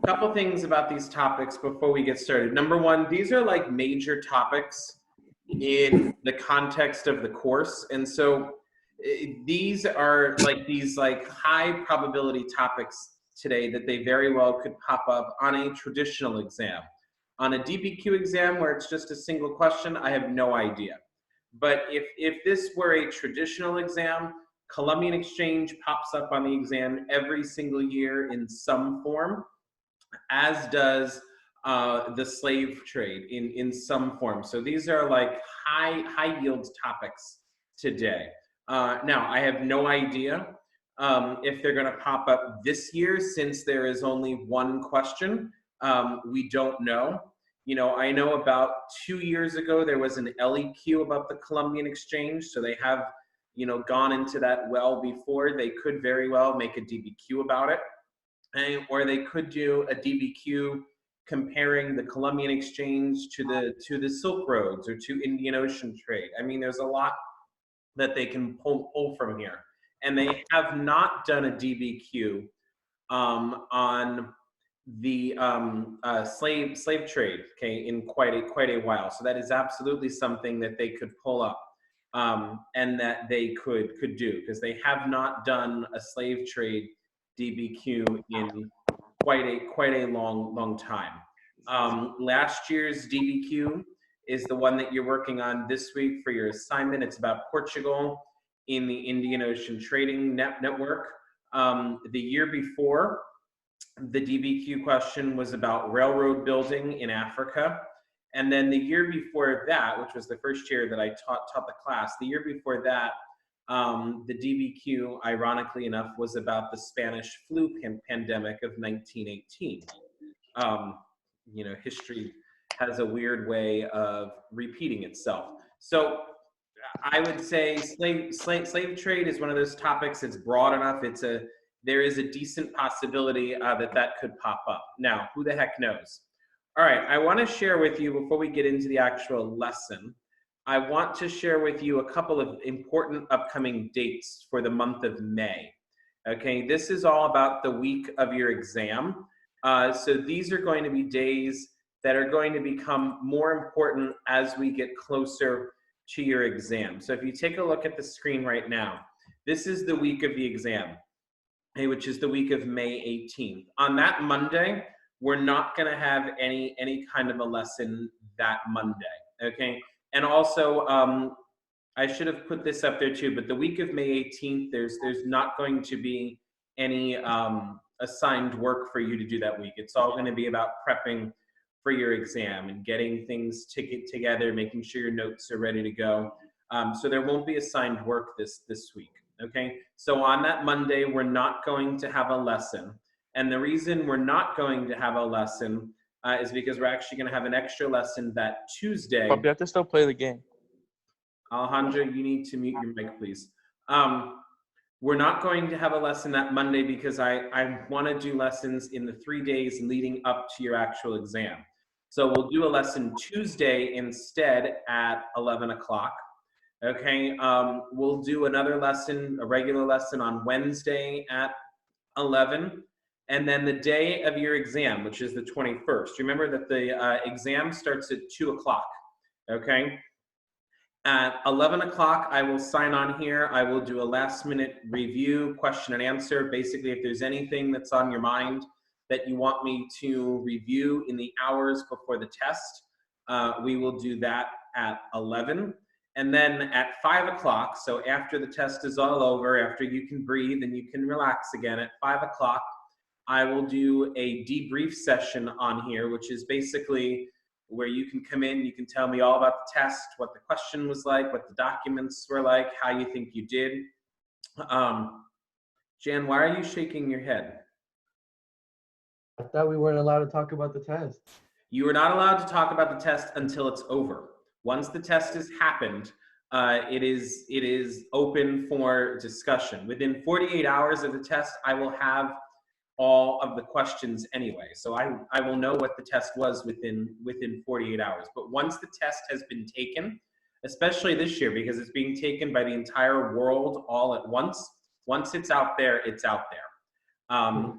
Couple things about these topics before we get started. Number one, these are like major topics in the context of the course. And so these are like these like high probability topics today that they very well could pop up on a traditional exam. On a DBQ exam where it's just a single question, I have no idea. But if this were a traditional exam, Columbian exchange pops up on the exam every single year in some form, as does the slave trade in some form. So these are like high yield topics today. Now, I have no idea if they're going to pop up this year since there is only one question. We don't know. You know, I know about 2 years ago there was an LEQ about the Columbian exchange, so they have, you know, gone into that well before. They could very well make a DBQ about it. Or they could do a DBQ comparing the Columbian exchange to the Silk Roads or to Indian Ocean trade. I mean, there's a lot that they can pull from here, and they have not done a DBQ on the slave trade, okay, in quite a while. So that is absolutely something that they could pull up and that they could do, because they have not done a slave trade DBQ in quite a long time. Last year's DBQ is the one that you're working on this week for your assignment. It's about Portugal in the Indian Ocean Trading Network. The year before, the DBQ question was about railroad building in Africa. And then the year before that, which was the first year that I taught the class, the year before that, the DBQ, ironically enough, was about the Spanish flu pandemic of 1918. You know, history has a weird way of repeating itself. So I would say slave trade is one of those topics. It's broad enough. There is a decent possibility that could pop up. Now, who the heck knows? All right, I want to share with you, before we get into the actual lesson, I want to share with you a couple of important upcoming dates for the month of May. Okay, this is all about the week of your exam. So these are going to be days that are going to become more important as we get closer to your exam. So if you take a look at the screen right now, this is the week of the exam, okay, which is the week of May 18th. On that Monday, we're not going to have any kind of a lesson that Monday, okay? And also, I should have put this up there too, but the week of May 18th, there's not going to be any assigned work for you to do that week. It's all going to be about prepping for your exam and getting things together, making sure your notes are ready to go. So there won't be assigned work this week, okay? So on that Monday, we're not going to have a lesson. And the reason we're not going to have a lesson is because we're actually going to have an extra lesson that Tuesday. But you have to still play the game. Alejandro, you need to mute your mic, please. We're not going to have a lesson that Monday because I want to do lessons in the 3 days leading up to your actual exam. So we'll do a lesson Tuesday instead at 11 o'clock. Okay, we'll do another lesson, a regular lesson on Wednesday at 11. And then the day of your exam, which is the 21st. Remember that the exam starts at 2 o'clock, okay? At 11 o'clock, I will sign on here. I will do a last minute review, question and answer. Basically, if there's anything that's on your mind that you want me to review in the hours before the test, we will do that at 11. And then at 5 o'clock, so after the test is all over, after you can breathe and you can relax again, at 5 o'clock, I will do a debrief session on here, which is basically where you can come in, you can tell me all about the test, what the question was like, what the documents were like, how you think you did. Jan, why are you shaking your head? I thought we weren't allowed to talk about the test. You are not allowed to talk about the test until it's over. Once the test has happened, it is open for discussion. Within 48 hours of the test, I will have all of the questions anyway. So I will know what the test was within 48 hours. But once the test has been taken, especially this year, because it's being taken by the entire world all at once it's out there, it's out there.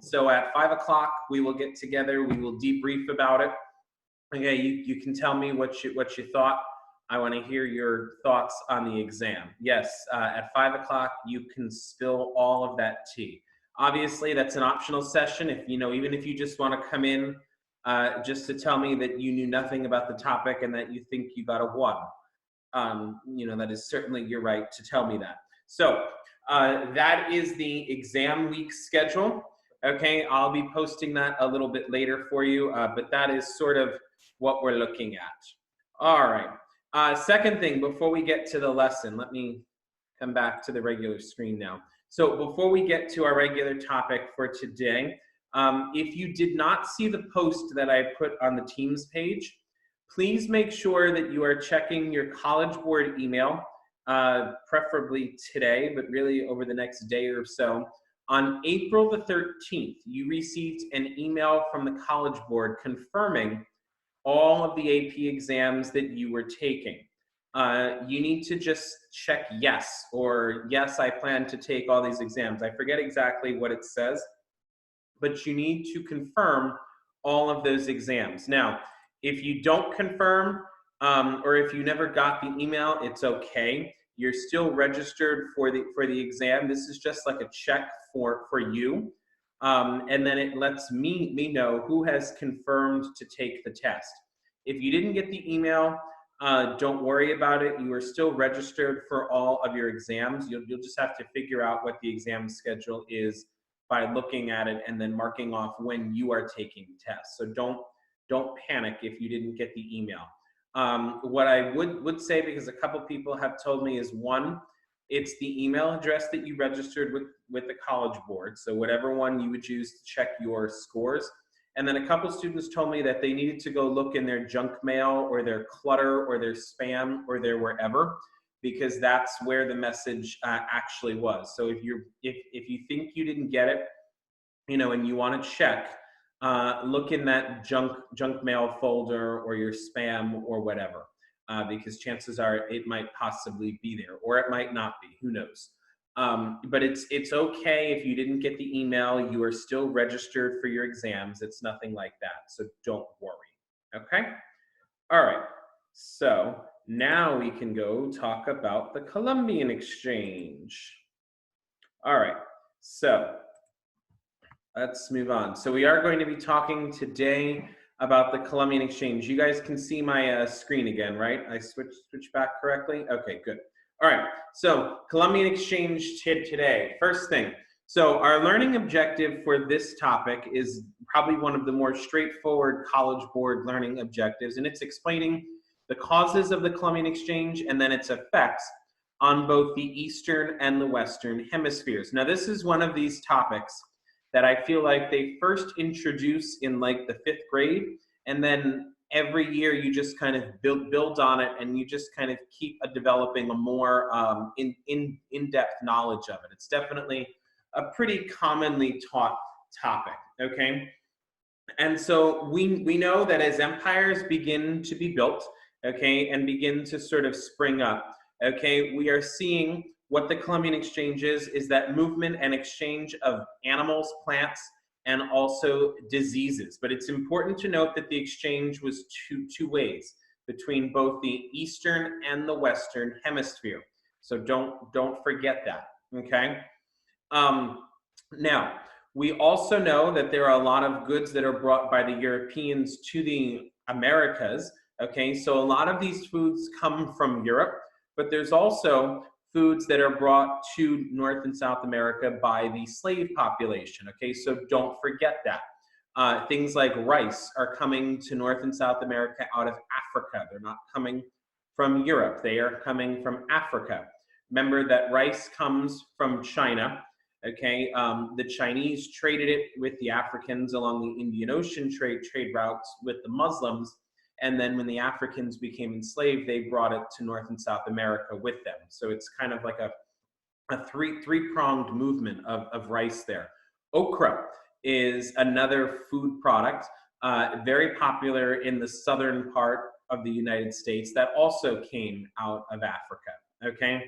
So at 5 o'clock, we will get together. We will debrief about it. Okay, you can tell me what you thought. I want to hear your thoughts on the exam. Yes, at 5 o'clock, you can spill all of that tea. Obviously, that's an optional session. If even if you just want to come in just to tell me that you knew nothing about the topic and that you think you got a 1, that is certainly your right to tell me that. So that is the exam week schedule. Okay, I'll be posting that a little bit later for you, but that is sort of what we're looking at. All right. Second thing, before we get to the lesson, let me come back to the regular screen now. So before we get to our regular topic for today, if you did not see the post that I put on the Teams page, please make sure that you are checking your College Board email, preferably today, but really over the next day or so. On April the 13th, you received an email from the College Board confirming all of the AP exams that you were taking. You need to just check yes, or yes, I plan to take all these exams. I forget exactly what it says, but you need to confirm all of those exams. Now, if you don't confirm, or if you never got the email, it's okay. You're still registered for the exam. This is just like a check for you. And then it lets me know who has confirmed to take the test. If you didn't get the email, don't worry about it. You are still registered for all of your exams. You'll just have to figure out what the exam schedule is by looking at it and then marking off when you are taking tests. So don't panic if you didn't get the email. What I would say, because a couple people have told me, is one, it's the email address that you registered with the College Board. So whatever one you would use to check your scores. And then a couple students told me that they needed to go look in their junk mail or their clutter or their spam or their wherever, because that's where the message actually was. So if you think you didn't get it, and you want to check, look in that junk mail folder or your spam or whatever, because chances are it might possibly be there, or it might not be. Who knows? But it's okay if you didn't get the email. You are still registered for your exams. It's nothing like that. So don't worry. Okay? All right. So now we can go talk about the Columbian exchange. All right. So let's move on. So we are going to be talking today about the Columbian exchange. You guys can see my screen again, right? I switched back correctly? Okay, good. All right, so Columbian exchange today. First thing, so our learning objective for this topic is probably one of the more straightforward College Board learning objectives, and it's explaining the causes of the Columbian exchange and then its effects on both the Eastern and the Western hemispheres. Now, this is one of these topics that I feel like they first introduce in like the 5th grade, and then every year you just kind of build on it, and you just kind of keep developing a more in-depth knowledge of it. It's definitely a pretty commonly taught topic, okay? And so we know that as empires begin to be built, okay, and begin to sort of spring up, okay, we are seeing what the Columbian exchange is that movement and exchange of animals, plants, and also diseases. But it's important to note that the exchange was two ways, between both the Eastern and the Western hemisphere. So don't forget that, okay? Now, we also know that there are a lot of goods that are brought by the Europeans to the Americas, okay? So a lot of these foods come from Europe, but there's also foods that are brought to North and South America by the slave population, okay? So don't forget that. Things like rice are coming to North and South America out of Africa. They're not coming from Europe. They are coming from Africa. Remember that rice comes from China, okay? The Chinese traded it with the Africans along the Indian Ocean trade routes with the Muslims. And then when the Africans became enslaved, they brought it to North and South America with them. So it's kind of like a three-pronged movement of rice there. Okra is another food product, very popular in the southern part of the United States, that also came out of Africa, okay?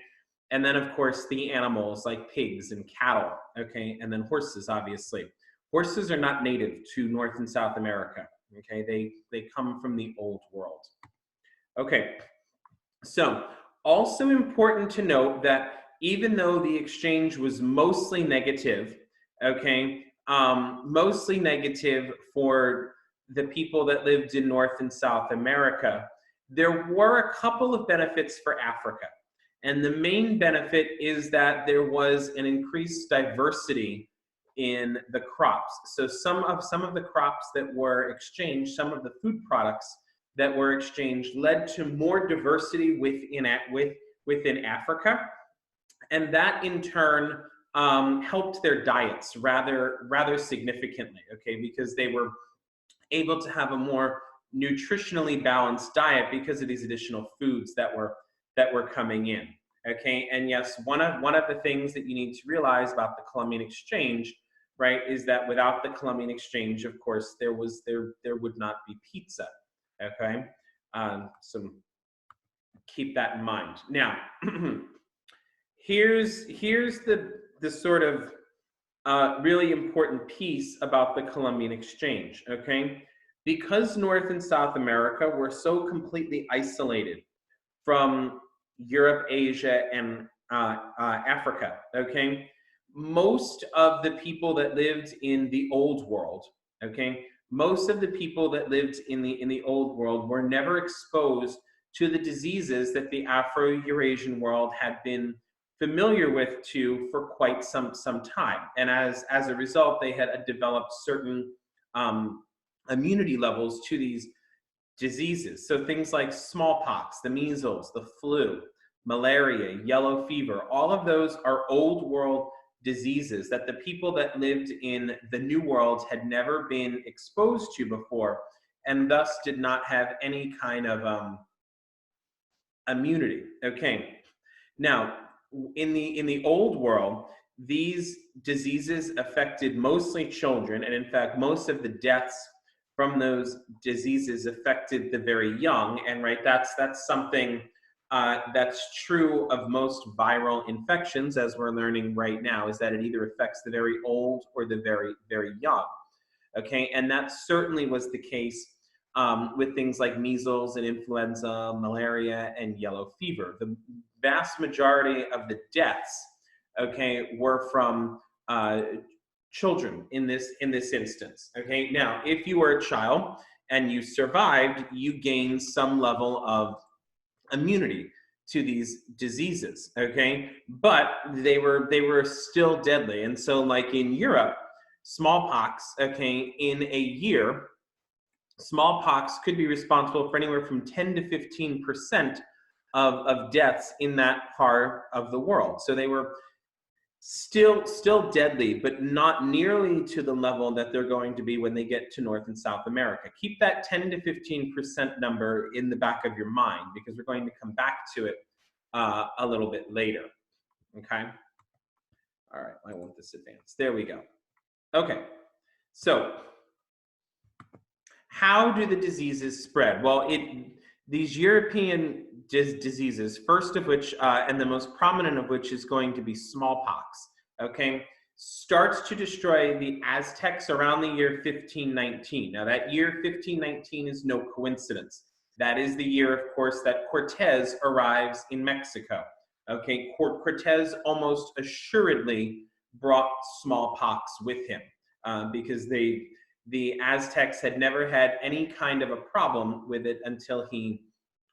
And then, of course, the animals like pigs and cattle, okay, and then horses, obviously. Horses are not native to North and South America, okay? They come from the Old World. Okay, so also important to note that even though the exchange was mostly negative, okay, mostly negative for the people that lived in North and South America, there were a couple of benefits for Africa. And the main benefit is that there was an increased diversity in the crops. So some of the crops that were exchanged, some of the food products that were exchanged led to more diversity within Africa, and that in turn helped their diets rather significantly. Okay, because they were able to have a more nutritionally balanced diet because of these additional foods that were coming in. Okay, and yes, one of the things that you need to realize about the Columbian exchange, right, is that without the Columbian exchange, of course, there would not be pizza. Okay, so keep that in mind. Now, here's the sort of really important piece about the Columbian exchange. Okay, because North and South America were so completely isolated from Europe, Asia, and Africa. Okay, most of the people that lived in the Old World, okay, most of the people that lived in the Old World were never exposed to the diseases that the Afro-Eurasian world had been familiar with for quite some time. And as a result, they had developed certain immunity levels to these diseases. So things like smallpox, the measles, the flu, malaria, yellow fever, all of those are old world diseases that the people that lived in the New World had never been exposed to before, and thus did not have any kind of immunity. Okay, now in the Old World, these diseases affected mostly children, and in fact, most of the deaths from those diseases affected the very young. And right, that's something that's true of most viral infections, as we're learning right now, is that it either affects the very old or the very young. Okay, and that certainly was the case with things like measles and influenza, malaria, and yellow fever. The vast majority of the deaths, okay, were from children in this instance. Okay, now if you were a child and you survived, you gained some level of immunity to these diseases. Okay, but they were still deadly. And so, like in Europe, smallpox, okay, in a year, smallpox could be responsible for anywhere from 10 to 15% of deaths in that part of the world. So they were still deadly, but not nearly to the level that they're going to be when they get to North and South America. Keep that 10 to 15% number in the back of your mind, because we're going to come back to it a little bit later. Okay. All right. I want this advanced. There we go. Okay. So how do the diseases spread? Well, these European diseases, first of which, and the most prominent of which, is going to be smallpox, okay, starts to destroy the Aztecs around the year 1519. Now, that year 1519 is no coincidence. That is the year, of course, that Cortez arrives in Mexico. Okay, Cortez almost assuredly brought smallpox with him because the Aztecs had never had any kind of a problem with it until he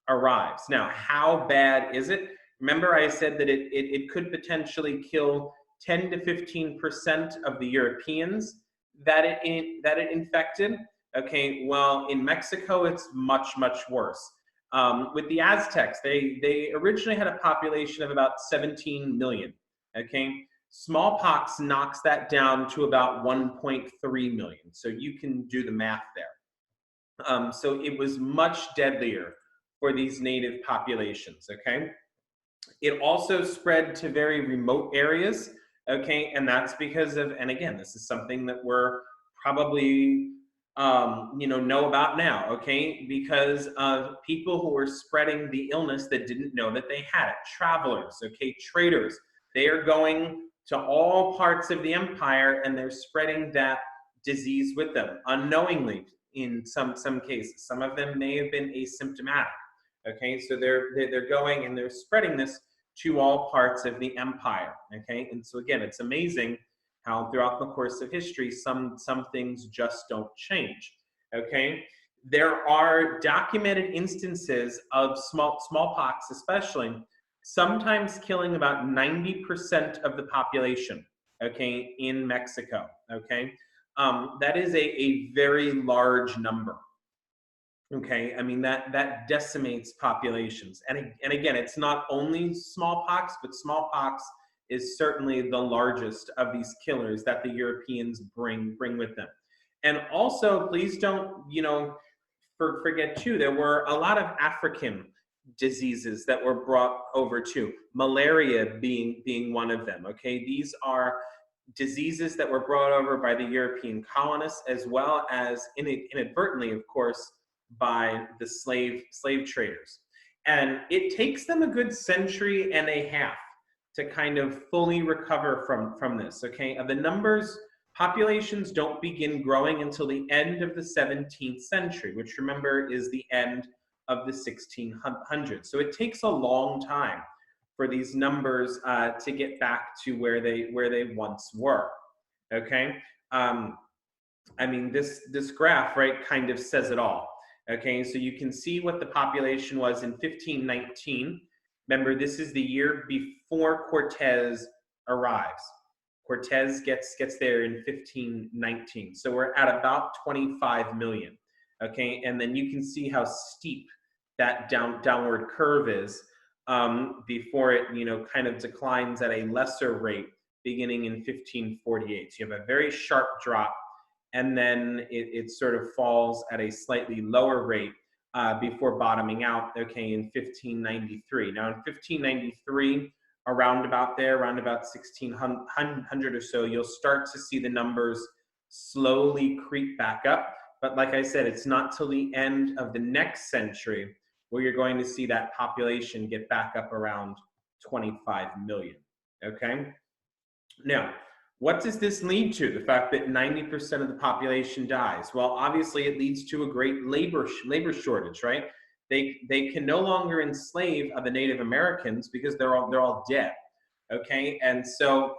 arrives. Now, how bad is it? Remember, I said that it could potentially kill 10 to 15% of the Europeans that it infected. Okay, well, in Mexico, it's much worse. With the Aztecs, they originally had a population of about 17 million. Okay, smallpox knocks that down to about 1.3 million. So you can do the math there. So it was much deadlier for these native populations, okay? It also spread to very remote areas, okay? And that's because of, and again, this is something that we're probably know about now, okay? Because of people who are spreading the illness that didn't know that they had it. Travelers, okay, traders, they are going to all parts of the empire and they're spreading that disease with them unknowingly in some cases. Some of them may have been asymptomatic, okay? So they're going and they're spreading this to all parts of the empire, okay? And so again, it's amazing how throughout the course of history, some things just don't change, okay? There are documented instances of smallpox, especially, sometimes killing about 90% of the population, okay, in Mexico, okay? That is a very large number, okay? I mean, that decimates populations. And again, it's not only smallpox, but smallpox is certainly the largest of these killers that the Europeans bring with them. And also, please don't, forget too, there were a lot of African diseases that were brought over too. Malaria being one of them, okay? These are diseases that were brought over by the European colonists, as well as inadvertently, of course, by the slave traders. And it takes them a good century and a half to kind of fully recover from this, okay? The numbers, populations don't begin growing until the end of the 17th century, which remember is the end of the 1600s. So it takes a long time for these numbers to get back to where they once were, okay? I mean, this graph, right, kind of says it all. Okay, so you can see what the population was in 1519. Remember, this is the year before Cortez arrives. Cortez gets there in 1519. So we're at about 25 million. Okay, and then you can see how steep that downward curve is before it, kind of declines at a lesser rate beginning in 1548. So you have a very sharp drop, and then it sort of falls at a slightly lower rate before bottoming out, okay, in 1593. Now in 1593, around about 1600 or so, you'll start to see the numbers slowly creep back up. But like I said, it's not till the end of the next century where you're going to see that population get back up around 25 million, okay? Now, what does this lead to? The fact that 90% of the population dies? Well, obviously it leads to a great labor shortage, right? They can no longer enslave the Native Americans because they're all dead, okay? And so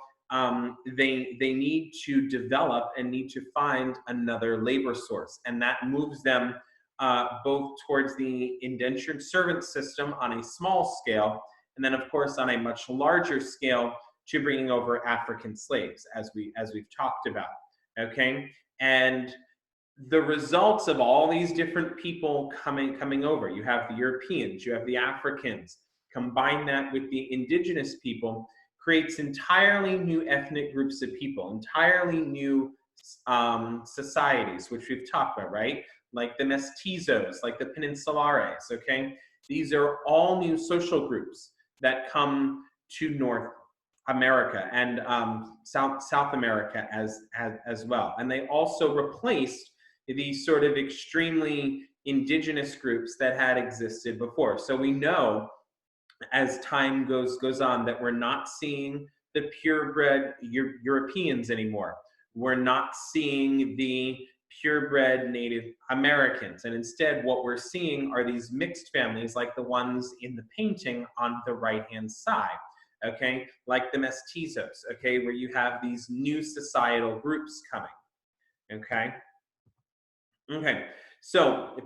they need to develop and need to find another labor source, and that moves them both towards the indentured servant system on a small scale, and then of course on a much larger scale to bringing over African slaves, as we've talked about, okay? And the results of all these different people coming over, you have the Europeans, you have the Africans, combine that with the indigenous people, creates entirely new ethnic groups of people, entirely new societies, which we've talked about, right? Like the mestizos, like the peninsulares, okay? These are all new social groups that come to North America and South America as well. And they also replaced these sort of extremely indigenous groups that had existed before. So we know as time goes on that we're not seeing the purebred Europeans anymore. We're not seeing the purebred Native Americans. And instead, what we're seeing are these mixed families like the ones in the painting on the right-hand side, okay? Like the mestizos, okay? Where you have these new societal groups coming, okay? Okay, so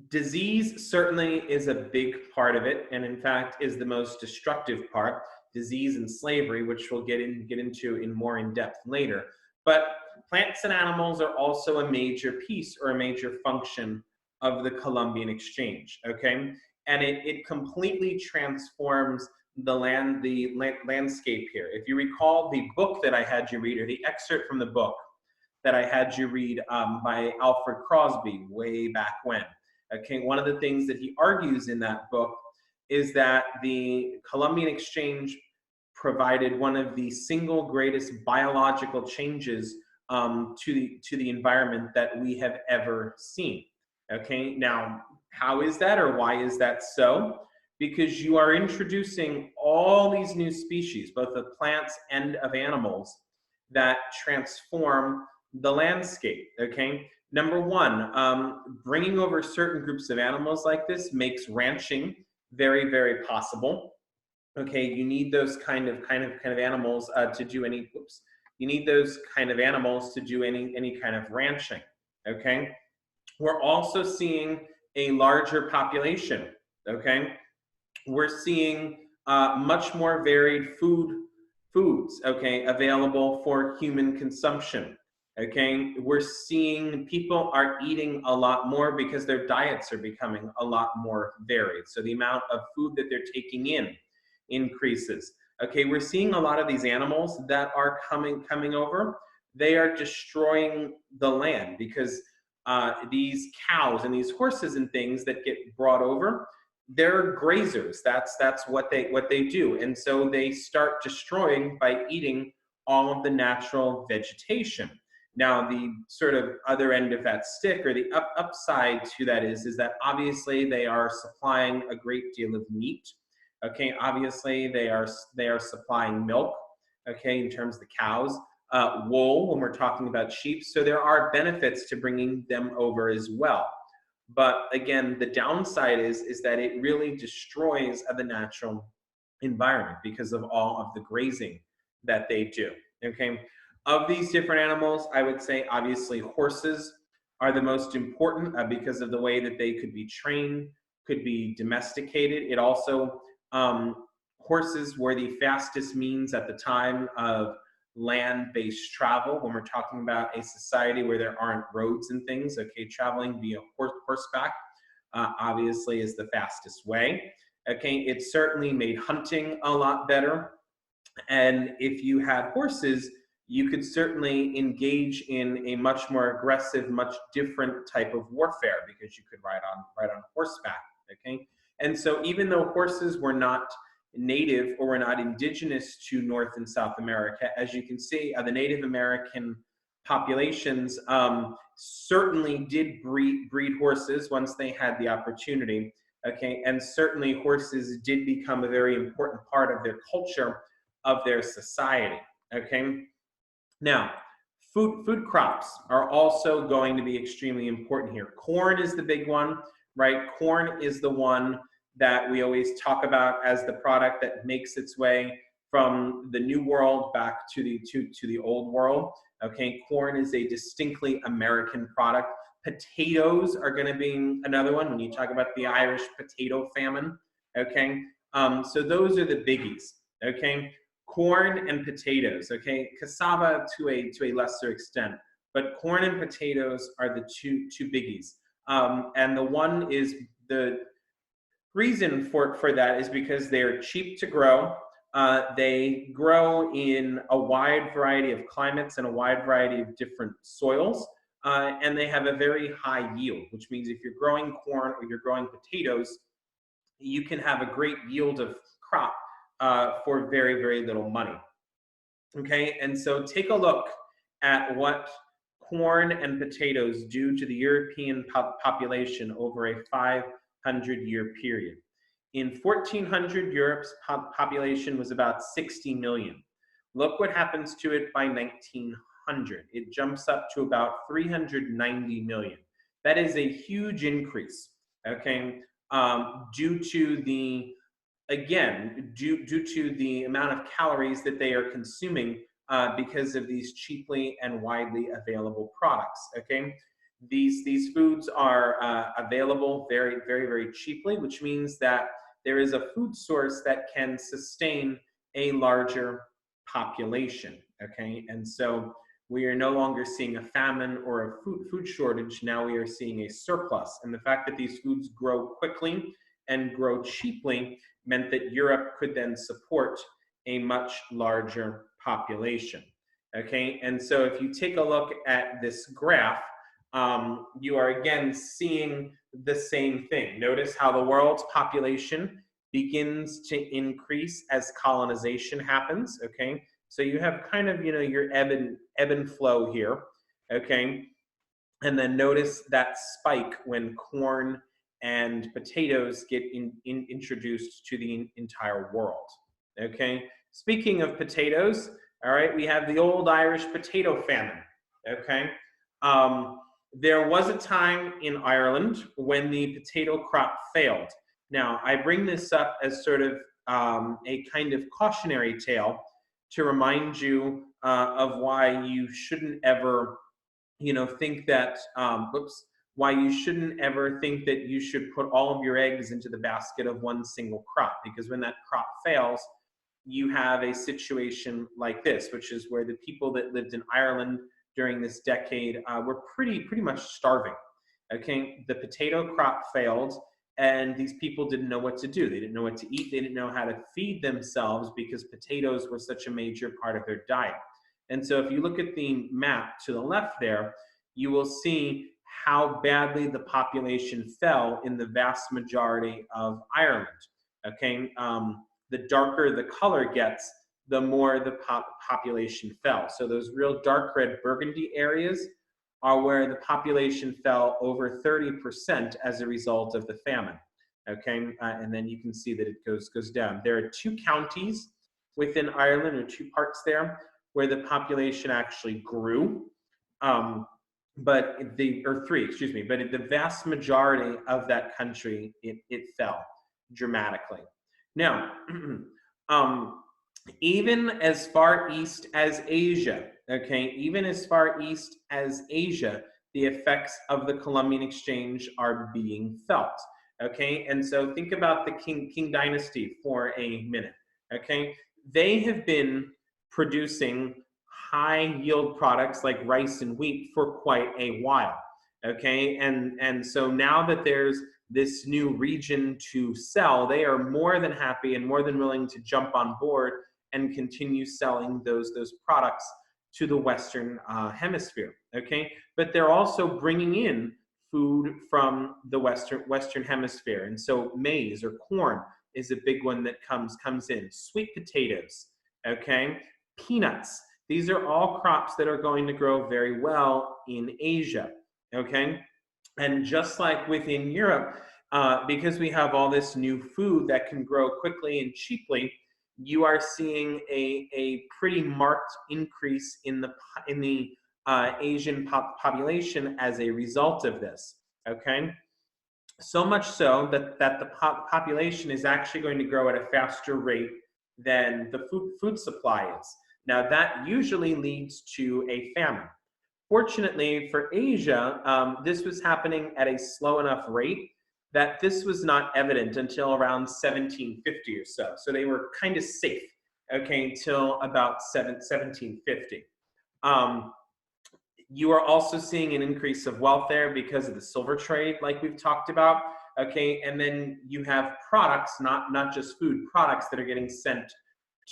disease certainly is a big part of it, and in fact is the most destructive part, disease and slavery, which we'll get into in more in depth later. But plants and animals are also a major piece or a major function of the Columbian exchange, okay? And it completely transforms the landscape here. If you recall the book that I had you read, or the excerpt from the book that I had you read by Alfred Crosby way back when, okay, one of the things that he argues in that book is that the Columbian exchange provided one of the single greatest biological changes to the environment that we have ever seen. Okay, now how is that, or why is that so? Because you are introducing all these new species, both of plants and of animals, that transform the landscape. Okay, number one, bringing over certain groups of animals like this makes ranching very, very possible. Okay, you need those kind of animals to do any. Oops, you need those kind of animals to do any kind of ranching. Okay, we're also seeing a larger population. Okay, we're seeing much more varied foods, okay, available for human consumption. Okay, we're seeing people are eating a lot more because their diets are becoming a lot more varied. So the amount of food that they're taking in increases. Okay, we're seeing a lot of these animals that are coming over. They are destroying the land because these cows and these horses and things that get brought over, they're grazers. That's what they do, and so they start destroying by eating all of the natural vegetation. Now, the sort of other end of that stick, or the upside to that, is that obviously they are supplying a great deal of meat. Okay, obviously they are supplying milk. Okay, in terms of the cows, wool when we're talking about sheep. So there are benefits to bringing them over as well. But again, the downside is that it really destroys the natural environment because of all of the grazing that they do. Okay, of these different animals, I would say obviously horses are the most important because of the way that they could be trained, could be domesticated. It also horses were the fastest means at the time of land-based travel. When we're talking about a society where there aren't roads and things, okay, traveling via horseback obviously is the fastest way. Okay, it certainly made hunting a lot better. And if you had horses, you could certainly engage in a much more aggressive, much different type of warfare because you could ride on horseback. Okay, and so even though horses were not native or were not indigenous to North and South America, as you can see, the Native American populations certainly did breed horses once they had the opportunity. Okay, and certainly horses did become a very important part of their culture, of their society. Okay, now food crops are also going to be extremely important here. Corn is the big one, right? Corn is the one that we always talk about as the product that makes its way from the new world back to the old world. Okay, corn is a distinctly American product. Potatoes are going to be another one when you talk about the Irish potato famine. Okay, so those are the biggies. Okay, corn and potatoes. Okay, cassava to a lesser extent, but corn and potatoes are the two biggies. And the one is the reason for that is because they're cheap to grow. They grow in a wide variety of climates and a wide variety of different soils. And they have a very high yield, which means if you're growing corn or you're growing potatoes, you can have a great yield of crop for very, very little money. Okay, and so take a look at what corn and potatoes do to the European population over a 500-year period. In 1400, Europe's population was about 60 million. Look what happens to it by 1900. It jumps up to about 390 million. That is a huge increase, okay, due to the, again, due to the amount of calories that they are consuming because of these cheaply and widely available products, okay? These foods are available very, very, very cheaply, which means that there is a food source that can sustain a larger population, okay? And so we are no longer seeing a famine or a food shortage. Now we are seeing a surplus. And the fact that these foods grow quickly and grow cheaply meant that Europe could then support a much larger population, okay? And so if you take a look at this graph, you are again seeing the same thing. Notice how the world's population begins to increase as colonization happens, okay? So you have kind of, your ebb and flow here, okay? And then notice that spike when corn and potatoes get introduced to the entire world, okay? Speaking of potatoes, all right, we have the old Irish potato famine, okay? There was a time in Ireland when the potato crop failed. Now, I bring this up as sort of a kind of cautionary tale to remind you of why you shouldn't ever think that why you shouldn't ever think that you should put all of your eggs into the basket of one single crop, because when that crop fails, you have a situation like this, which is where the people that lived in Ireland during this decade were pretty much starving. Okay, the potato crop failed, and these people didn't know what to do. They didn't know what to eat. They didn't know how to feed themselves because potatoes were such a major part of their diet. And so if you look at the map to the left there, you will see how badly the population fell in the vast majority of Ireland. Okay, the darker the color gets, the more the population fell. So those real dark red burgundy areas are where the population fell over 30% as a result of the famine. Okay, and then you can see that it goes down. There are two counties within Ireland, or two parts there, where the population actually grew, but three, excuse me, but the vast majority of that country, it fell dramatically. Now, even as far east as Asia, okay, even as far east as Asia, the effects of the Columbian exchange are being felt, okay? And so think about the Qing dynasty for a minute, okay? They have been producing high yield products like rice and wheat for quite a while, okay? And so now that there's this new region to sell, they are more than happy and more than willing to jump on board and continue selling those products to the Western hemisphere, okay? But they're also bringing in food from the Western hemisphere. And so maize or corn is a big one that comes in. Sweet potatoes, okay? Peanuts. These are all crops that are going to grow very well in Asia, okay? And just like within Europe, because we have all this new food that can grow quickly and cheaply, you are seeing a pretty marked increase in the Asian population as a result of this, okay? So much so that the population is actually going to grow at a faster rate than the food supply is. Now, that usually leads to a famine. Fortunately for Asia, this was happening at a slow enough rate that this was not evident until around 1750 or so. So they were kind of safe, okay, until about 1750. You are also seeing an increase of wealth there because of the silver trade, like we've talked about, okay? And then you have products, not just food, products that are getting sent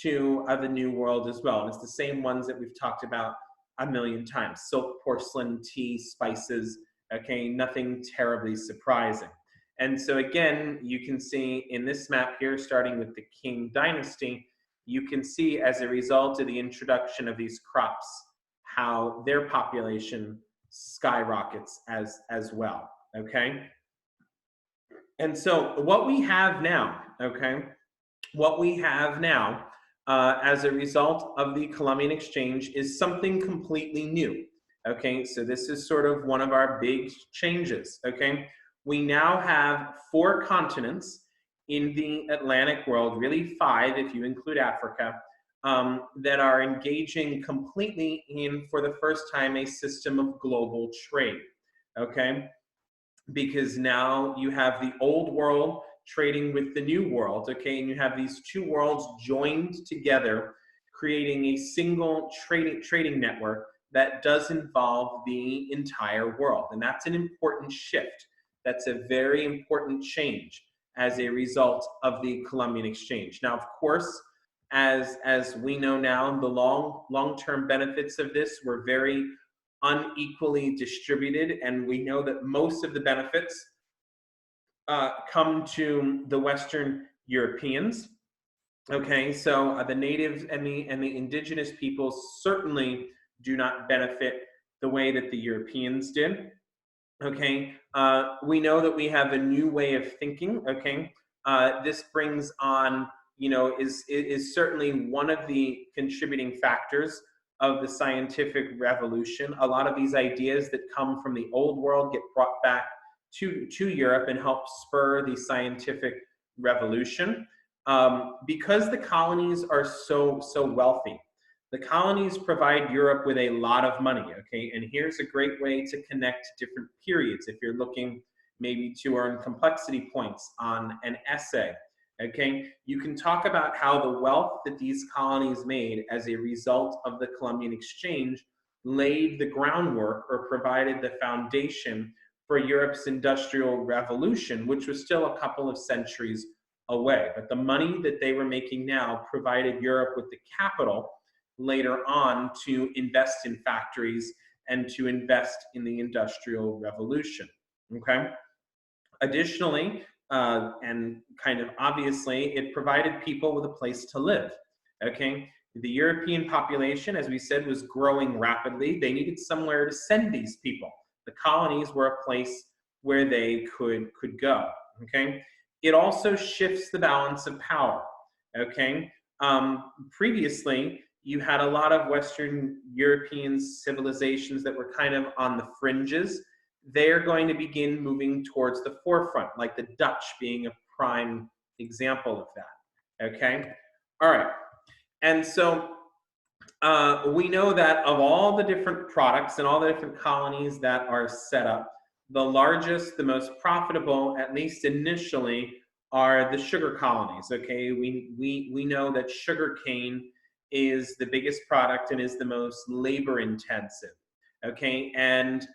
to the New World as well. And it's the same ones that we've talked about a million times. Silk, porcelain, tea, spices, okay? Nothing terribly surprising. And so again, you can see in this map here, starting with the Qing dynasty, you can see as a result of the introduction of these crops, how their population skyrockets as well, okay? And so what we have now, okay, what we have now as a result of the Columbian exchange is something completely new, okay? So this is sort of one of our big changes, okay? We now have 4 continents in the Atlantic world, really 5 if you include Africa, that are engaging completely in, for the first time, a system of global trade, okay? Because now you have the old world trading with the new world, okay? And you have these 2 worlds joined together, creating a single trading network that does involve the entire world. And that's an important shift. That's a very important change as a result of the Columbian exchange. Now, of course, as we know now, the long-term benefits of this were very unequally distributed, and we know that most of the benefits come to the Western Europeans, Okay, so the natives and the indigenous peoples certainly do not benefit the way that the Europeans did. Okay, we know that we have a new way of thinking. Okay, this brings on, is certainly one of the contributing factors of the scientific revolution. A lot of these ideas that come from the old world get brought back to Europe and help spur the scientific revolution. Because the colonies are so wealthy, the colonies provide Europe with a lot of money, okay? And here's a great way to connect different periods if you're looking maybe to earn complexity points on an essay, okay? You can talk about how the wealth that these colonies made as a result of the Columbian Exchange laid the groundwork or provided the foundation for Europe's Industrial Revolution, which was still a couple of centuries away. But the money that they were making now provided Europe with the capital later on to invest in factories and to invest in the Industrial Revolution. Okay. Additionally, and kind of obviously, it provided people with a place to live. Okay. The European population, as we said, was growing rapidly. They needed somewhere to send these people. The colonies were a place where they could go. Okay. It also shifts the balance of power. Okay. Previously, you had a lot of Western European civilizations that were kind of on the fringes. They're going to begin moving towards the forefront, like the Dutch being a prime example of that. Okay? All right. And so we know that of all the different products and all the different colonies that are set up, the largest, the most profitable, at least initially, are the sugar colonies. Okay, we know that sugar cane is the biggest product and is the most labor intensive. Okay, and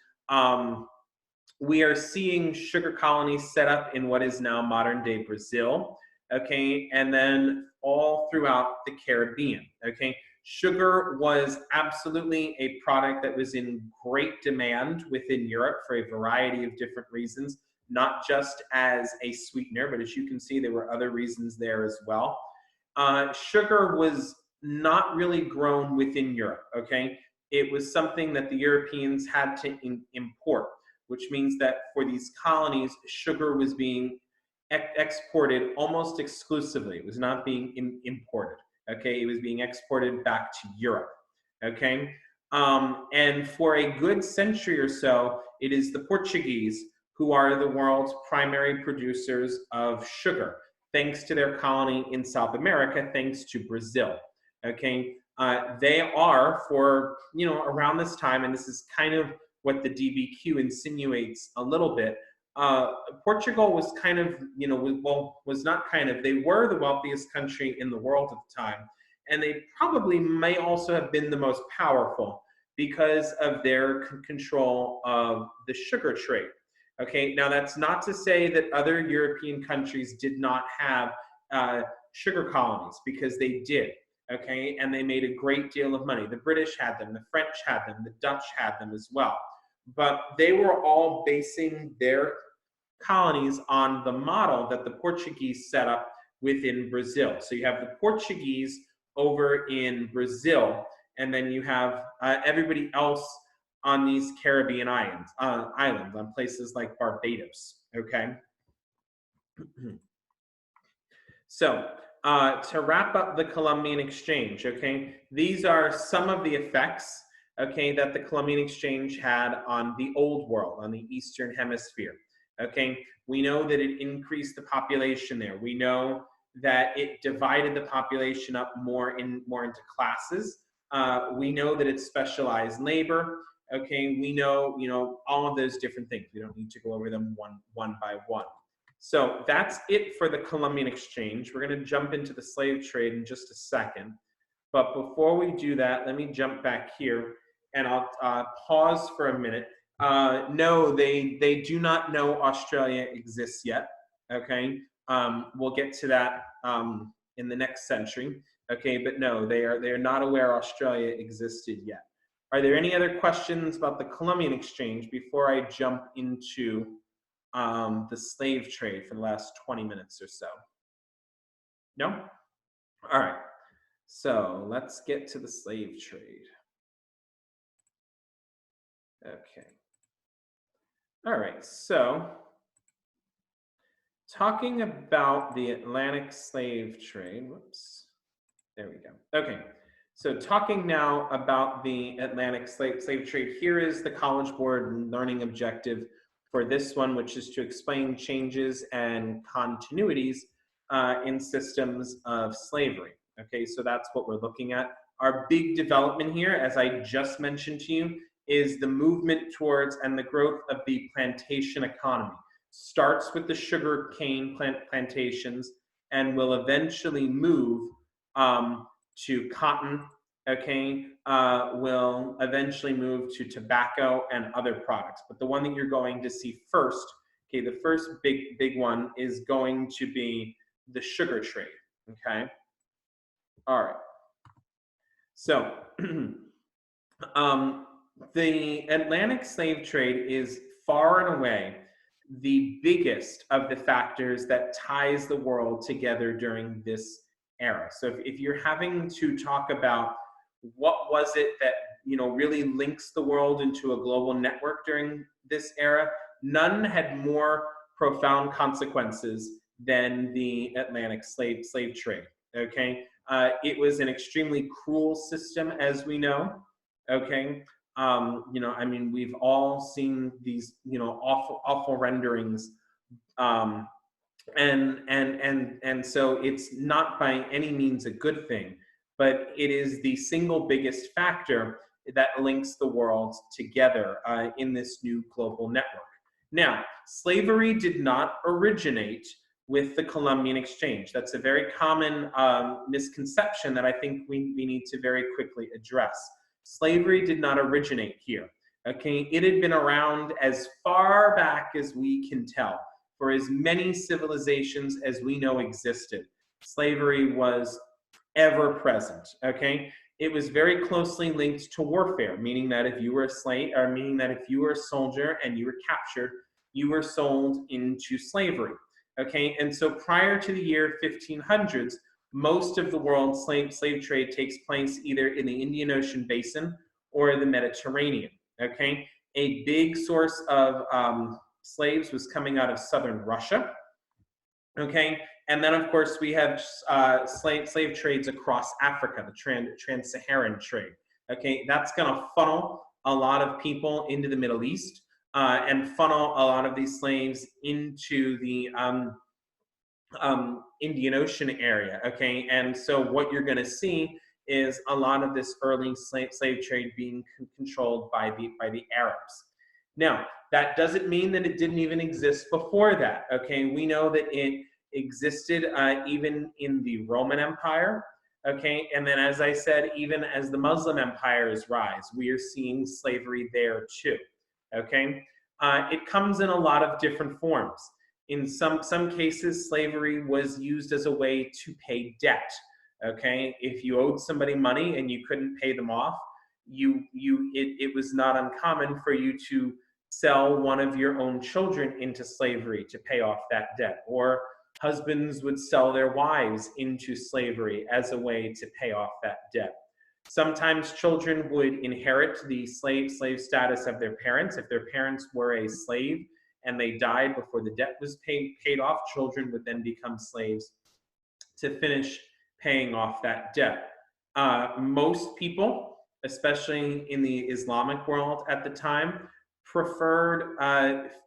we are seeing sugar colonies set up in what is now modern day Brazil. Okay, and then all throughout the Caribbean. Okay, sugar was absolutely a product that was in great demand within Europe for a variety of different reasons, not just as a sweetener, but as you can see, there were other reasons there as well. Sugar was not really grown within Europe, okay? It was something that the Europeans had to import, which means that for these colonies, sugar was being exported almost exclusively. It was not being imported. Okay, it was being exported back to Europe. Okay, and for a good century or so, it is the Portuguese who are the world's primary producers of sugar, thanks to their colony in South America, thanks to Brazil. Okay, they are for around this time, and this is kind of what the DBQ insinuates a little bit. Portugal was kind of, was not kind of, they were the wealthiest country in the world at the time. And they probably may also have been the most powerful because of their control of the sugar trade. Okay, now that's not to say that other European countries did not have sugar colonies, because they did. Okay, and they made a great deal of money. The British had them, the French had them, the Dutch had them as well. But they were all basing their colonies on the model that the Portuguese set up within Brazil. So you have the Portuguese over in Brazil, and then you have everybody else on these Caribbean islands, on places like Barbados. Okay. So to wrap up the Columbian Exchange, okay, these are some of the effects, okay, that the Columbian Exchange had on the old world, on the Eastern Hemisphere. Okay, we know that it increased the population there. We know that it divided the population up more into classes. We know that it specialized labor. Okay, we know all of those different things. We don't need to go over them one by one. So that's it for the Columbian Exchange. We're going to jump into the slave trade in just a second. But before we do that, let me jump back here and I'll pause for a minute. No, they do not know Australia exists yet. Okay, we'll get to that in the next century. Okay, but no, they are not aware Australia existed yet. Are there any other questions about the Columbian Exchange before I jump into the slave trade for the last 20 minutes or so? No? All right, so let's get to the slave trade. Okay. All right, so talking about the Atlantic slave trade, whoops, there we go. Okay, so talking now about the Atlantic slave trade, here is the College Board learning objective for this one, which is to explain changes and continuities in systems of slavery. Okay, so that's what we're looking at. Our big development here, as I just mentioned to you, is the movement towards and the growth of the plantation economy. Starts with the sugar cane plantations and will eventually move to cotton, okay, will eventually move to tobacco and other products. But the one that you're going to see first, okay, the first big one is going to be the sugar trade, okay? All right. So the Atlantic slave trade is far and away the biggest of the factors that ties the world together during this era. So if you're having to talk about what was it that really links the world into a global network during this era, none had more profound consequences than the Atlantic slave trade. Okay, it was an extremely cruel system, as we know. Okay, I mean, we've all seen these, awful renderings, and so it's not by any means a good thing, but it is the single biggest factor that links the world together in this new global network. Now, slavery did not originate with the Columbian exchange. That's a very common misconception that I think we need to very quickly address. Slavery did not originate here. Okay, it had been around as far back as we can tell, for as many civilizations as we know existed. Slavery was ever present. Okay, it was very closely linked to warfare, meaning that if you were a slave, or meaning that if you were a soldier and you were captured, you were sold into slavery. Okay, and so prior to the year 1500s, most of the world's slave trade takes place either in the Indian Ocean basin or the Mediterranean. Okay, a big source of slaves was coming out of southern Russia. Okay, and then of course we have slave trades across Africa, the trans-Saharan trade. Okay, that's going to funnel a lot of people into the Middle East and funnel a lot of these slaves into the Indian Ocean area. Okay, and so what you're going to see is a lot of this early slave trade being controlled by the Arabs. Now, that doesn't mean that it didn't even exist before that. Okay, we know that it existed even in the Roman Empire. Okay, and then as I said, even as the Muslim empires rise, we are seeing slavery there too. Okay, it comes in a lot of different forms. In some cases, slavery was used as a way to pay debt. Okay, if you owed somebody money and you couldn't pay them off, it was not uncommon for you to sell one of your own children into slavery to pay off that debt, or husbands would sell their wives into slavery as a way to pay off that debt. Sometimes children would inherit the slave status of their parents. If their parents were a slave and they died before the debt was paid off, children would then become slaves to finish paying off that debt. Most people, especially in the Islamic world at the time, preferred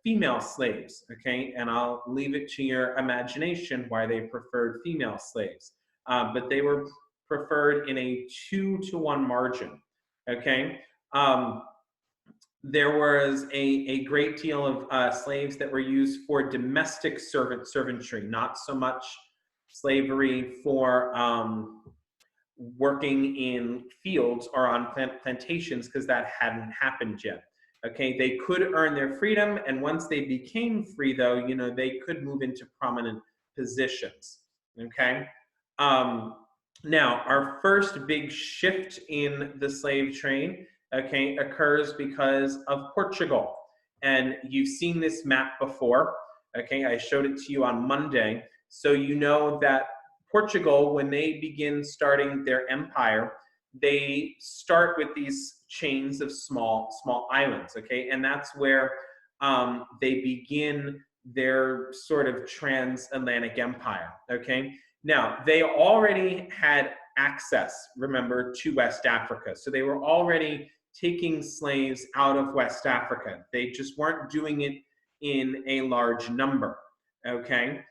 female slaves, okay? And I'll leave it to your imagination why they preferred female slaves. But they were preferred in a 2-to-1 margin, okay? There was a great deal of slaves that were used for domestic servantry, not so much slavery for working in fields or on plantations, because that hadn't happened yet. Okay, they could earn their freedom, and once they became free, though, they could move into prominent positions. Okay, now our first big shift in the slave trade, okay, occurs because of Portugal, and you've seen this map before. Okay, I showed it to you on Monday, so you know that Portugal, when they begin starting their empire, they start with these chains of small islands, okay? And that's where they begin their sort of transatlantic empire, okay? Now, they already had access, remember, to West Africa. So they were already taking slaves out of West Africa. They just weren't doing it in a large number, okay?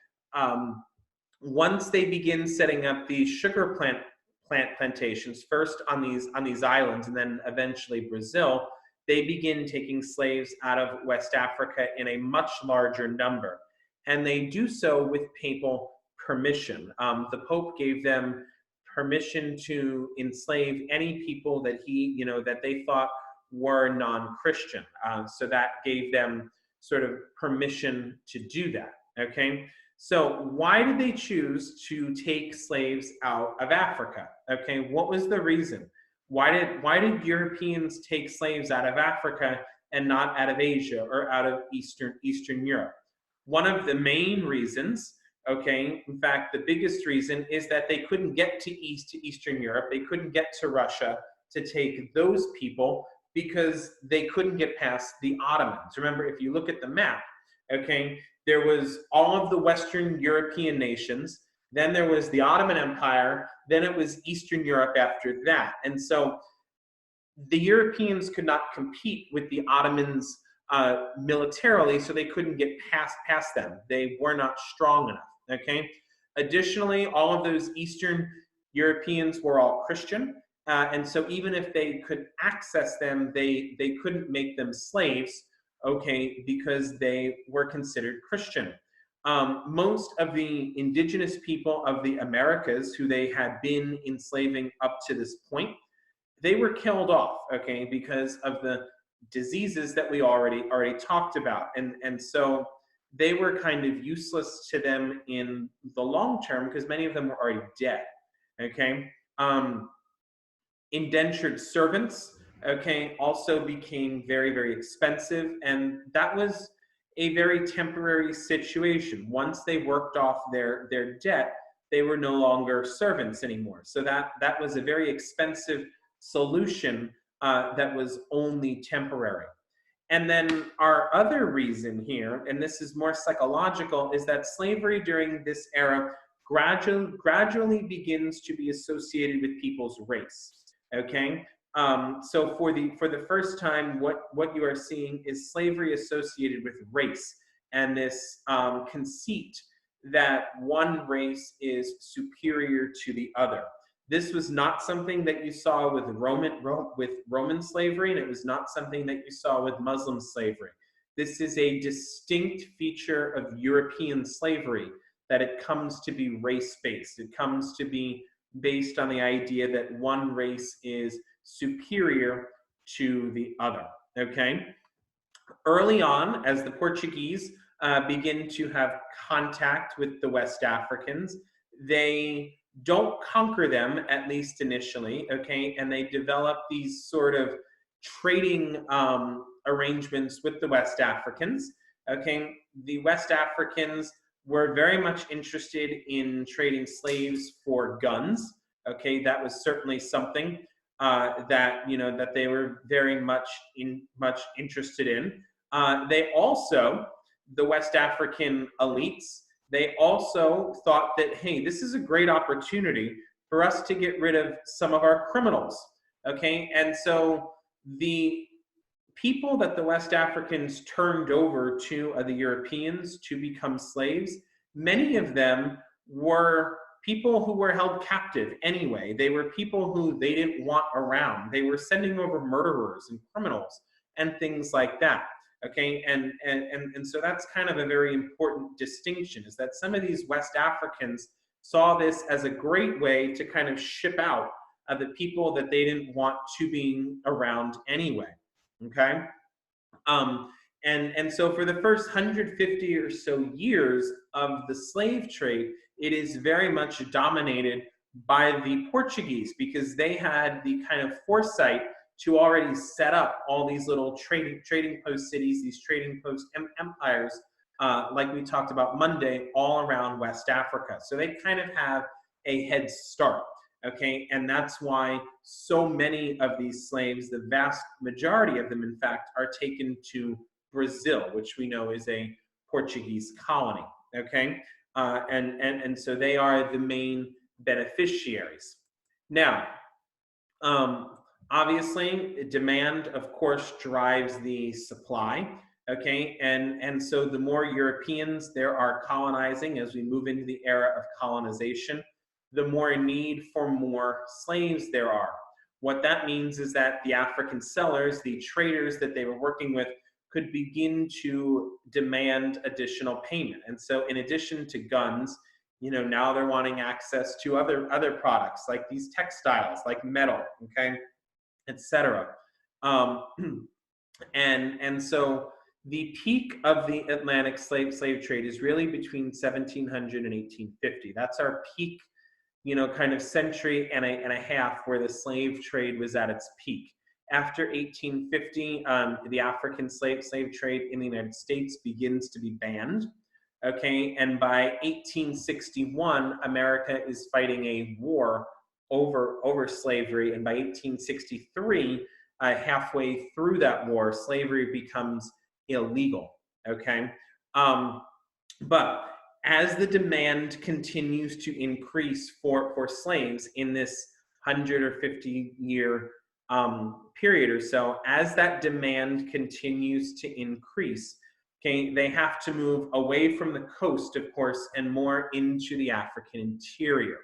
Once they begin setting up these sugar plant plantations, first on these islands and then eventually Brazil, they begin taking slaves out of West Africa in a much larger number. And they do so with papal permission. The Pope gave them permission to enslave any people that that they thought were non-Christian. So that gave them sort of permission to do that, okay? So why did they choose to take slaves out of Africa? Okay, what was the reason? Why did Europeans take slaves out of Africa and not out of Asia or out of Eastern Europe? One of the main reasons, okay, in fact, the biggest reason is that they couldn't get to Eastern Europe. They couldn't get to Russia to take those people because they couldn't get past the Ottomans. Remember, if you look at the map, okay, there was all of the Western European nations, then there was the Ottoman Empire, then it was Eastern Europe after that. And so the Europeans could not compete with the Ottomans militarily, so they couldn't get past them. They were not strong enough, okay? Additionally, all of those Eastern Europeans were all Christian, and so even if they could access them, they couldn't make them slaves, okay, because they were considered Christian. Most of the indigenous people of the Americas who they had been enslaving up to this point, they were killed off, okay, because of the diseases that we already talked about. And so they were kind of useless to them in the long term because many of them were already dead, okay? Indentured servants, okay, also became very, very expensive, and that was a very temporary situation. Once they worked off their debt, they were no longer servants anymore. So that was a very expensive solution that was only temporary. And then our other reason here, and this is more psychological, is that slavery during this era gradually begins to be associated with people's race. Okay, so for the first time, what you are seeing is slavery associated with race and this conceit that one race is superior to the other. This was not something that you saw with Roman slavery, and it was not something that you saw with Muslim slavery. This is a distinct feature of European slavery, that it comes to be race-based. It comes to be based on the idea that one race is superior to the other, okay? Early on, as the Portuguese begin to have contact with the West Africans, they don't conquer them, at least initially, okay? And they develop these sort of trading arrangements with the West Africans, okay? The West Africans were very much interested in trading slaves for guns, okay? That was certainly something that they were very much interested in. They also, the West African elites, they also thought that, hey, this is a great opportunity for us to get rid of some of our criminals, okay? And so the people that the West Africans turned over to the Europeans to become slaves, many of them were people who were held captive anyway. They were people who they didn't want around. They were sending over murderers and criminals and things like that. Okay, and so that's kind of a very important distinction, is that some of these West Africans saw this as a great way to kind of ship out the people that they didn't want to be around anyway. Okay, and so for the first 150 or so years of the slave trade, it is very much dominated by the Portuguese, because they had the kind of foresight to already set up all these little trading post cities, these trading post empires, like we talked about Monday, all around West Africa. So they kind of have a head start. Okay, and that's why so many of these slaves, the vast majority of them, in fact, are taken to Brazil, which we know is a Portuguese colony. Okay, and so they are the main beneficiaries. Now, obviously, demand, of course, drives the supply. Okay, and so the more Europeans there are colonizing as we move into the era of colonization, the more need for more slaves there are. What that means is that the African sellers, the traders that they were working with, could begin to demand additional payment. And so in addition to guns, now they're wanting access to other products like these textiles, like metal, okay, etc. Um, and so the peak of the Atlantic slave trade is really between 1700 and 1850. That's our peak, kind of century and a half where the slave trade was at its peak. After 1850, the African slave trade in the United States begins to be banned. Okay, and by 1861, America is fighting a war over slavery, and by 1863, halfway through that war, slavery becomes illegal. Okay, but as the demand continues to increase for slaves in this 100 or 50-year period or so, as that demand continues to increase, okay, they have to move away from the coast, of course, and more into the African interior.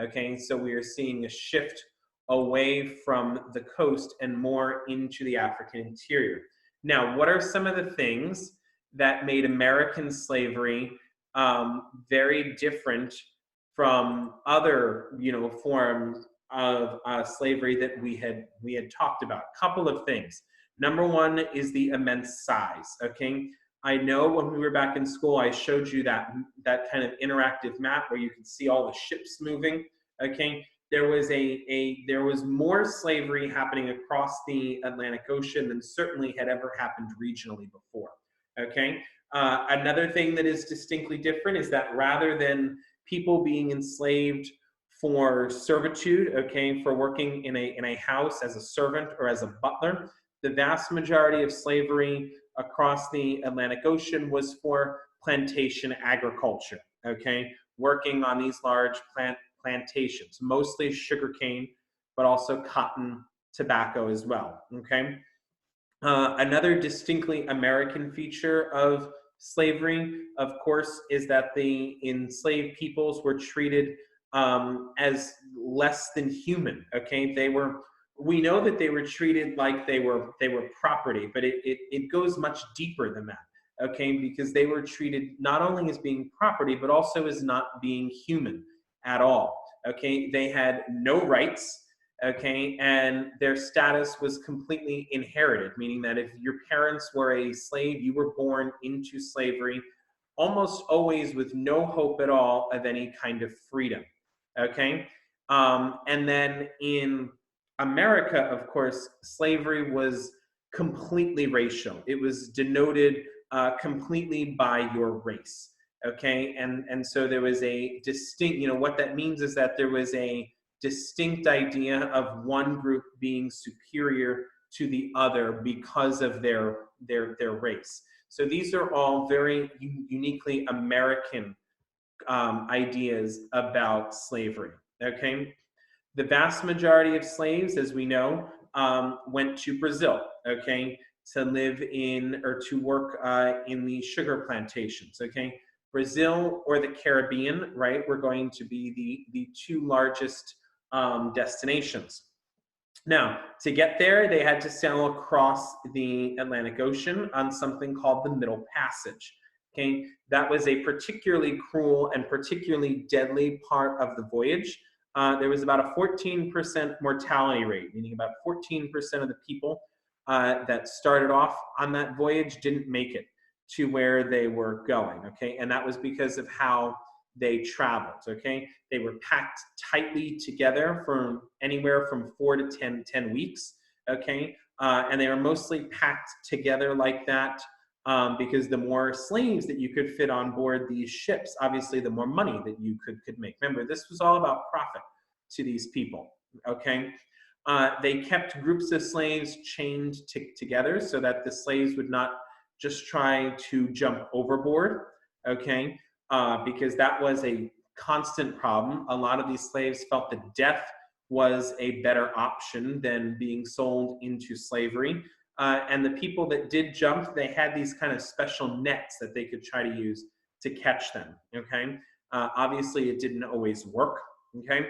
Okay, so we are seeing a shift away from the coast and more into the African interior. Now, what are some of the things that made American slavery very different from other, forms of slavery that we had talked about? A couple of things. Number one is the immense size. Okay, I know when we were back in school, I showed you that kind of interactive map where you could see all the ships moving. Okay, there was more slavery happening across the Atlantic Ocean than certainly had ever happened regionally before. Okay, another thing that is distinctly different is that rather than people being enslaved for servitude, okay, for working in a house as a servant or as a butler, the vast majority of slavery across the Atlantic Ocean was for plantation agriculture, okay, working on these large plantations, mostly sugarcane, but also cotton, tobacco as well, okay? Another distinctly American feature of slavery, of course, is that the enslaved peoples were treated as less than human. Okay, we know that they were treated like they were property, but it goes much deeper than that. Okay, because they were treated not only as being property, but also as not being human at all. Okay, they had no rights. Okay, and their status was completely inherited, meaning that if your parents were a slave, you were born into slavery, almost always with no hope at all of any kind of freedom. Okay, and then in America, of course, slavery was completely racial. It was denoted completely by your race. Okay, and so there was a distinct, what that means is that there was a distinct idea of one group being superior to the other because of their race. So these are all very uniquely American ideas about slavery. Okay, the vast majority of slaves, as we know, went to Brazil. Okay, to live in or to work in the sugar plantations. Okay, Brazil or the Caribbean, right, were going to be the two largest destinations. Now, to get there, they had to sail across the Atlantic Ocean on something called the Middle Passage. Okay, that was a particularly cruel and particularly deadly part of the voyage. There was about a 14% mortality rate, meaning about 14% of the people that started off on that voyage didn't make it to where they were going. Okay, and that was because of how they traveled. Okay, they were packed tightly together for anywhere from 4 to 10 weeks. Okay, and they were mostly packed together like that because the more slaves that you could fit on board these ships, obviously the more money that you could make. Remember, this was all about profit to these people, okay? They kept groups of slaves chained together so that the slaves would not just try to jump overboard, okay? Because that was a constant problem. A lot of these slaves felt that death was a better option than being sold into slavery. And the people that did jump, they had these kind of special nets that they could try to use to catch them, okay? Obviously, it didn't always work, okay?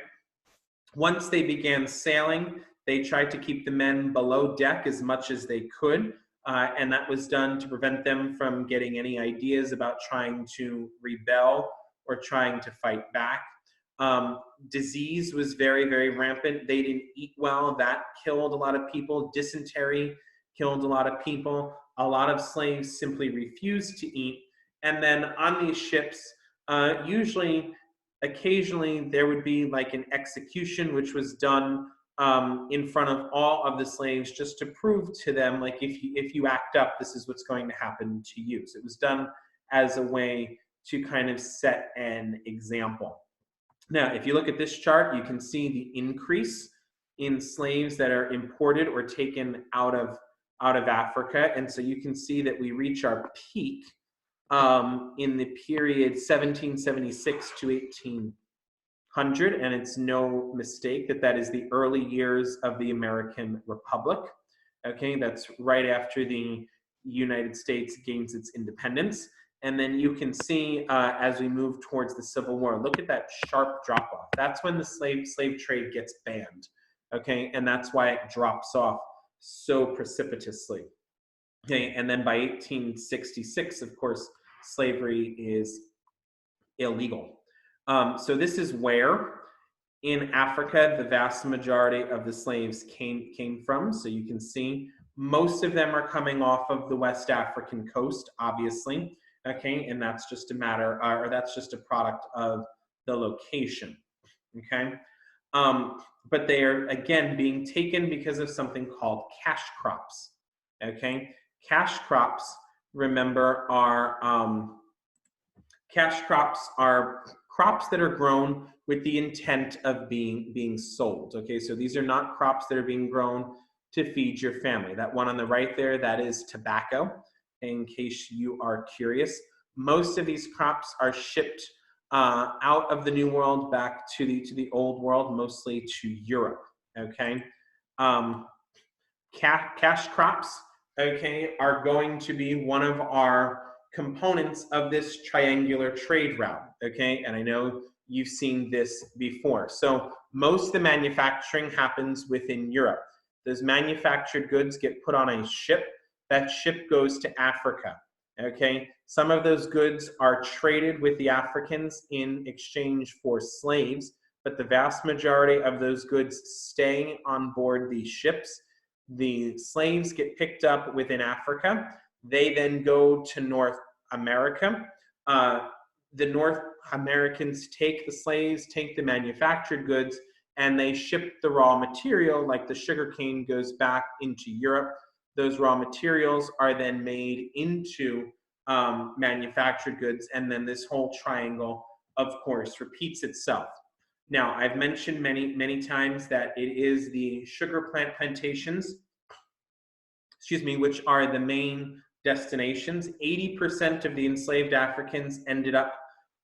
Once they began sailing, they tried to keep the men below deck as much as they could, and that was done to prevent them from getting any ideas about trying to rebel or trying to fight back. Disease was very, very rampant. They didn't eat well. That killed a lot of people. Dysentery killed a lot of people. A lot of slaves simply refused to eat. And then on these ships, occasionally there would be like an execution, which was done in front of all of the slaves, just to prove to them, like, if you act up, this is what's going to happen to you. So it was done as a way to kind of set an example. Now, if you look at this chart, you can see the increase in slaves that are imported or taken out of Africa. And so you can see that we reach our peak in the period 1776 to 1800, and it's no mistake that that is the early years of the American Republic. Okay, that's right after the United States gains its independence. And then you can see as we move towards the Civil War, look at that sharp drop off. That's when the slave trade gets banned. Okay, and that's why it drops off so precipitously. Okay, and then by 1866, of course, slavery is illegal. So this is where in Africa the vast majority of the slaves came from. So you can see most of them are coming off of the West African coast, obviously. Okay, and that's just a matter, or that's just a product of the location. Okay, but they are again being taken because of something called cash crops. Okay, cash crops, remember, are crops that are grown with the intent of being sold. Okay, so these are not crops that are being grown to feed your family. That one on the right there, that is tobacco, in case you are curious. Most of these crops are shipped out of the New World back to the Old World, mostly to Europe. Okay, cash crops, okay, are going to be one of our components of this triangular trade route. Okay, and I know you've seen this before. So most of the manufacturing happens within Europe. Those manufactured goods get put on a ship. That ship goes to Africa. Okay, some of those goods are traded with the Africans in exchange for slaves, but the vast majority of those goods stay on board these ships. The slaves get picked up within Africa. They then go to North America. The North Americans take the slaves, take the manufactured goods, and they ship the raw material, like the sugarcane, goes back into Europe. Those raw materials are then made into manufactured goods, and then this whole triangle, of course, repeats itself. Now, I've mentioned many times that it is the sugar plant plantations, which are the main destinations. 80% of the enslaved Africans ended up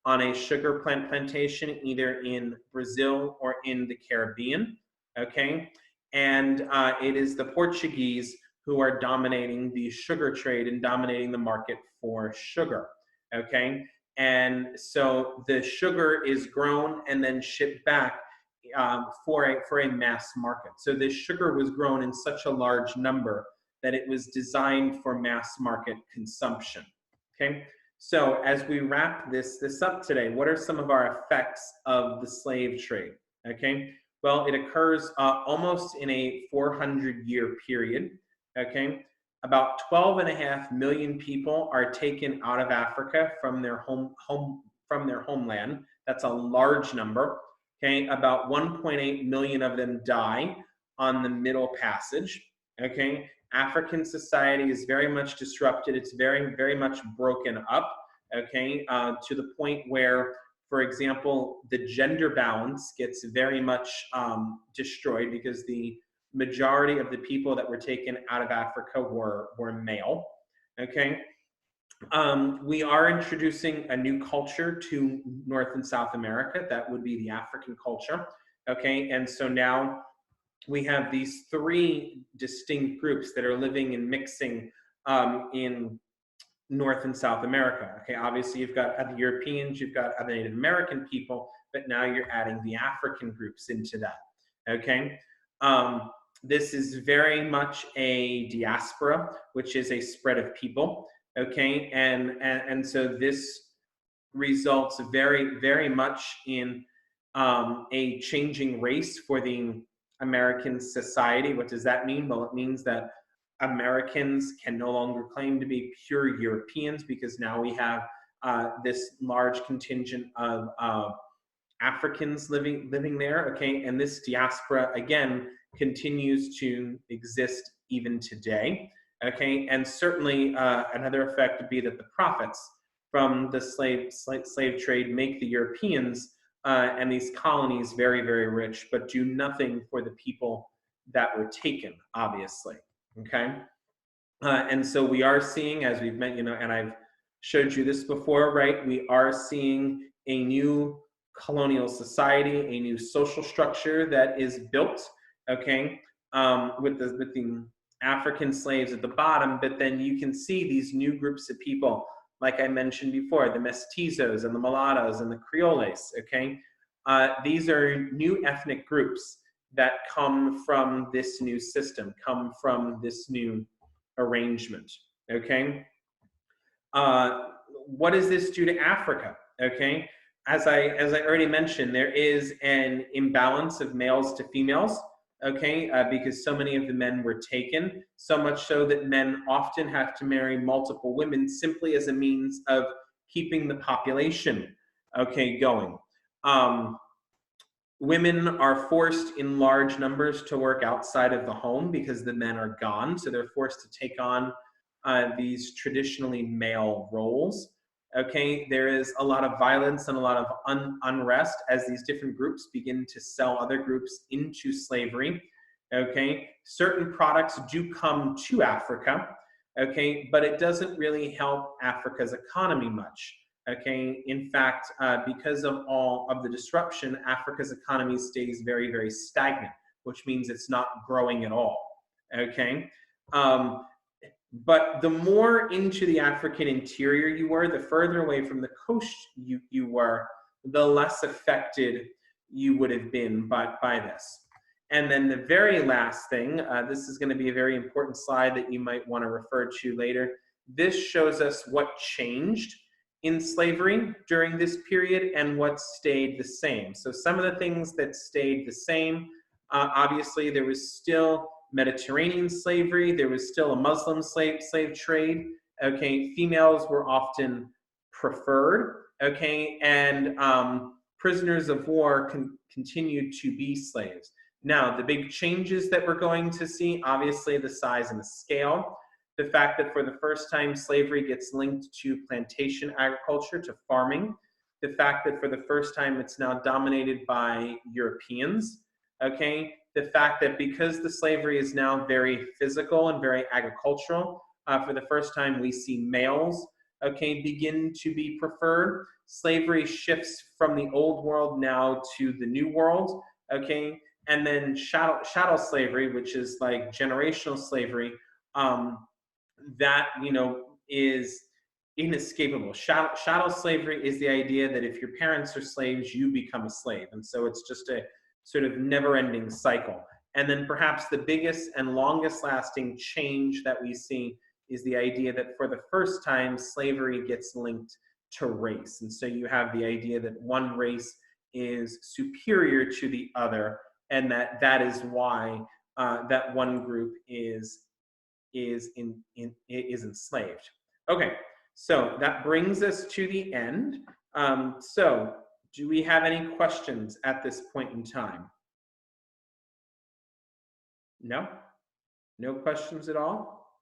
on a sugar plant plantation, either in Brazil or in the Caribbean. Okay, and it is the Portuguese who are dominating the sugar trade and dominating the market for sugar. Okay, and so the sugar is grown and then shipped back for a mass market. So this sugar was grown in such a large number that it was designed for mass market consumption. Okay, so as we wrap this up today, what are some of our effects of the slave trade? Okay, well, it occurs almost in a 400-year period. Okay, about 12.5 million people are taken out of Africa from their homeland. That's a large number. Okay, about 1.8 million of them die on the Middle Passage. Okay, African society is very much disrupted. It's very much broken up, okay, to the point where, for example, the gender balance gets very much destroyed because the majority of the people that were taken out of Africa were male, okay? We are introducing a new culture to North and South America. That would be the African culture, okay? And so now we have these three distinct groups that are living and mixing in North and South America. Okay, obviously you've got other Europeans, you've got other Native American people, but now you're adding the African groups into that. Okay, this is very much a diaspora, which is a spread of people. Okay, and so this results very much in a changing race for the American society. What does that mean? Well, it means that Americans can no longer claim to be pure Europeans because now we have this large contingent of Africans living there. Okay, and this diaspora again continues to exist even today. Okay, and certainly another effect would be that the profits from the slave trade make the Europeans and these colonies very rich, but do nothing for the people that were taken, obviously. Okay, and so we are seeing, as we've met, and I've showed you this before, right? We are seeing a new colonial society, a new social structure that is built, okay, with the African slaves at the bottom, but then you can see these new groups of people, like I mentioned before, the mestizos and the mulattoes and the creoles, okay? These are new ethnic groups that come from this new system, come from this new arrangement, okay? What does this do to Africa, okay? As I already mentioned, there is an imbalance of males to females, okay, because so many of the men were taken, so much so that men often have to marry multiple women simply as a means of keeping the population, okay, going. Women are forced in large numbers to work outside of the home because the men are gone, so they're forced to take on these traditionally male roles. Okay, there is a lot of violence and a lot of unrest as these different groups begin to sell other groups into slavery. Okay, certain products do come to Africa, okay, but it doesn't really help Africa's economy much. Okay, in fact, because of all of the disruption, Africa's economy stays very stagnant, which means it's not growing at all. Okay, but the more into the African interior you were, the further away from the coast you were, the less affected you would have been by this. And then the very last thing, this is going to be a very important slide that you might want to refer to later. This shows us what changed in slavery during this period and what stayed the same. So some of the things that stayed the same, obviously there was still Mediterranean slavery, there was still a Muslim slave trade, okay, females were often preferred, okay, and prisoners of war continued to be slaves. Now, the big changes that we're going to see, obviously the size and the scale, the fact that for the first time slavery gets linked to plantation agriculture, to farming, the fact that for the first time it's now dominated by Europeans, okay, the fact that because the slavery is now very physical and very agricultural, for the first time we see males, okay, begin to be preferred. Slavery shifts from the old world now to the new world, okay, and then chattel slavery, which is like generational slavery, that, is inescapable. Chattel slavery is the idea that if your parents are slaves, you become a slave. And so it's just a sort of never-ending cycle. And then perhaps the biggest and longest lasting change that we see is the idea that for the first time, slavery gets linked to race. And so you have the idea that one race is superior to the other, and that is why that one group is enslaved. Okay, so that brings us to the end. So do we have any questions at this point in time? No? No questions at all?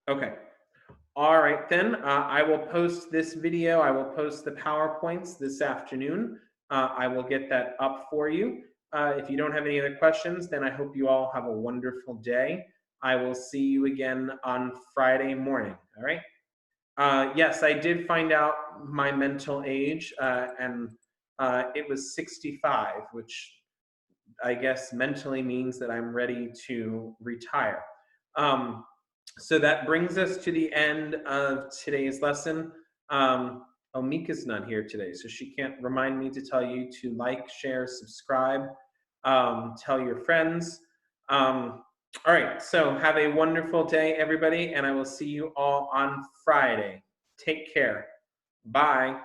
Okay. All right, then I will post this video. I will post the PowerPoints this afternoon. I will get that up for you. If you don't have any other questions, then I hope you all have a wonderful day. I will see you again on Friday morning. All right. Yes, I did find out my mental age, and it was 65, which I guess mentally means that I'm ready to retire. So that brings us to the end of today's lesson. Oh, Mika's not here today, so she can't remind me to tell you to like, share, subscribe, tell your friends. All right, so have a wonderful day, everybody, and I will see you all on Friday. Take care. Bye.